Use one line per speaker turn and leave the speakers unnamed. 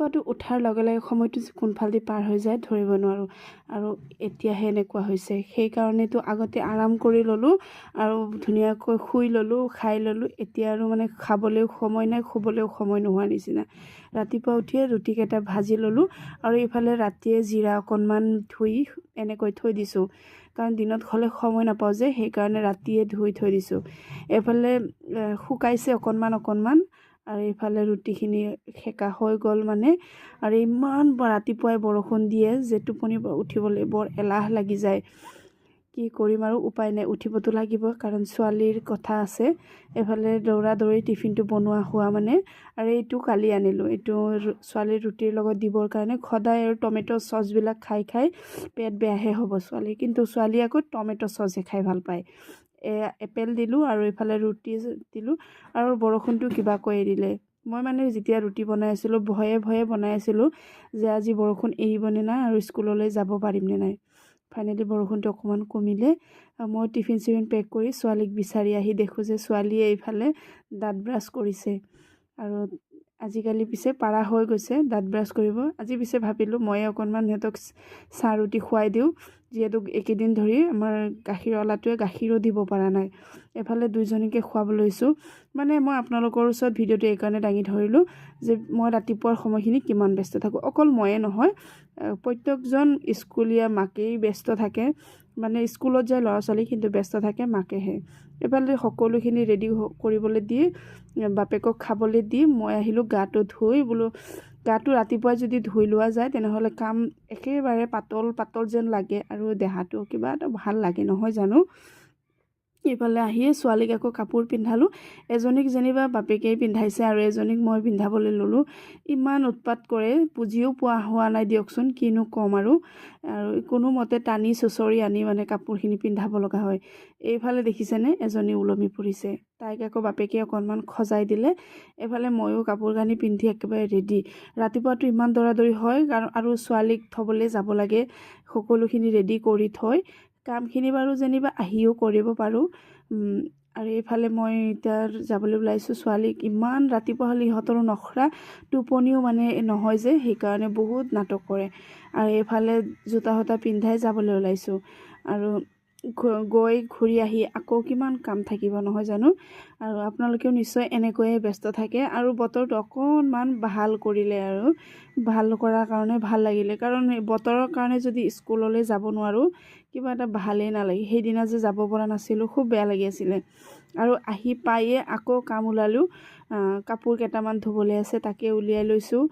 ৰাতিপুৱাটো উঠাৰ লগে লগে সময়টো কোনফালেদি পাৰ হৈ যায় ধৰিব নোৱাৰোঁ আৰু এতিয়াহে এনেকুৱা হৈছে। সেইকাৰণেতো আগতে আৰাম কৰি ল'লোঁ আৰু ধুনীয়াকৈ শুই ল'লোঁ, খাই ল'লোঁ। এতিয়া আৰু মানে খাবলৈও সময় নাই, শুবলৈও সময় নোহোৱা নিচিনা। ৰাতিপুৱা উঠিয়ে ৰুটিকেইটা ভাজি ল'লোঁ আৰু ইফালে ৰাতিয়ে জিৰা অকণমান ধুই এনেকৈ থৈ দিছোঁ, কাৰণ দিনত হ'লে সময় নাপাওঁ যে, সেইকাৰণে ৰাতিয়ে ধুই থৈ দিছোঁ। এফালে শুকাইছে অকণমান আৰু এইফালে ৰুটিখিনি সেকা হৈ গ'ল মানে। আৰু ইমান ৰাতিপুৱাই বৰষুণ দিয়ে যে টোপনিৰ পৰা উঠিবলৈ বৰ এলাহ লাগি যায়। কি কৰিম আৰু উপায় নাই, উঠিবতো লাগিব, কাৰণ ছোৱালীৰ কথা আছে। এফালে দৌৰা দৌৰি টিফিনটো বনোৱা হোৱা মানে। আৰু এইটো কালি আনিলোঁ, এইটো ছোৱালীৰ ৰুটিৰ লগত দিবৰ কাৰণে। সদায় আৰু টমেট' চচবিলাক খাই খাই পেট বেয়াহে হ'ব ছোৱালীৰ, কিন্তু ছোৱালী আকৌ টমেট' চচহে খাই ভাল পায়। এপেল দিলোঁ আৰু এইফালে ৰুটি দিলোঁ আৰু বৰষুণটো কিবাকৈ এৰিলে। মই মানে যেতিয়া ৰুটি বনাই আছিলোঁ ভয়ে বনাই আছিলোঁ যে আজি বৰষুণ এৰিবনে নাই আৰু স্কুললৈ যাব পাৰিমনে নাই। ফাইনেলি বৰষুণটো অকণমান কমিলে। মই টিফিন চিফিন পেক কৰি ছোৱালীক বিচাৰি আহি দেখোঁ যে ছোৱালীয়ে এইফালে দাঁত ব্ৰাছ কৰিছে। আৰু আজিকালি পিছে পাৰা হৈ গৈছে দাঁত ব্ৰাছ কৰিব। আজি পিছে ভাবিলোঁ ময়ে অকণমান সিহঁতক চাহ ৰুটি খুৱাই দিওঁ, যিহেতু এইকেইদিন ধৰি আমাৰ গাখীৰৱালাটোৱে গাখীৰো দিব পৰা নাই। এফালে দুইজনীকে খুৱাব লৈছোঁ। মানে মই আপোনালোকৰ ওচৰত ভিডিঅ'টো এইকাৰণে দাঙি ধৰিলোঁ যে মই ৰাতিপুৱাৰ সময়খিনি কিমান ব্যস্ত থাকোঁ। অকল ময়ে নহয়, প্ৰত্যেকজন স্কুলীয়া মাকেই ব্যস্ত থাকে। মানে স্কুলত যায় ল'ৰা ছোৱালী, কিন্তু ব্যস্ত থাকে মাকেহে। এফালে সকলোখিনি ৰেডি কৰিবলৈ দি বাপেকক খাবলৈ দি মই আহিলোঁ গাটো ধুই। বোলো গাটো ৰাতিপুৱাই যদি ধুই লোৱা যায় তেনেহ'লে কাম একেবাৰে পাতল যেন লাগে আৰু দেহাটো কিবা এটা ভাল লাগে, নহয় জানো। এইফালে আহিয়ে ছোৱালীক আকৌ কাপোৰ পিন্ধালোঁ। এজনীক যেনিবা বাপেকেই পিন্ধাইছে আৰু এজনীক মই পিন্ধাবলৈ ল'লোঁ। ইমান উৎপাত কৰে, বুজিও পোৱা হোৱা নাই দিয়কচোন, কিনো ক'ম আৰু কোনোমতে টানি চুচৰি আনি মানে কাপোৰখিনি পিন্ধাব লগা হয়। এইফালে দেখিছেনে এজনী ওলমি পৰিছে, তাইক আকৌ বাপেকে অকণমান সজাই দিলে। এইফালে ময়ো কাপোৰ কানি পিন্ধি একেবাৰে ৰেডি। ৰাতিপুৱাটো ইমান দৌৰাদৌৰি হয়, কাৰণ আৰু ছোৱালীক থ'বলৈ যাব লাগে। সকলোখিনি ৰেডি কৰি থৈ কামখিনি বাৰু যেনিবা আহিও কৰিব পাৰোঁ। আৰু এইফালে মই এতিয়া যাবলৈ ওলাইছোঁ। ছোৱালীক ইমান ৰাতিপুৱা হ'লে ইহঁতৰো নখৰা, টোপনিও মানে নহয় যে, সেইকাৰণে বহুত নাটক কৰে। আৰু এইফালে জোতা সোতা পিন্ধাই যাবলৈ ওলাইছোঁ। আৰু গৈ ঘূৰি আহি আকৌ কিমান কাম থাকিব, নহয় জানো। আৰু আপোনালোকেও নিশ্চয় এনেকৈয়ে ব্যস্ত থাকে। আৰু বতৰটো অকণমান ভাল কৰিলে, আৰু ভাল কৰাৰ কাৰণে ভাল লাগিলে, কাৰণ বতৰৰ কাৰণে যদি স্কুললৈ যাব নোৱাৰোঁ কিবা এটা ভালেই নালাগে। সেইদিনা যে যাব পৰা নাছিলোঁ খুব বেয়া লাগি আছিলে। আৰু আহি পায়ে আকৌ কাম ওলালোঁ, কাপোৰ কেইটামান ধুবলৈ আছে তাকে উলিয়াই লৈছোঁ।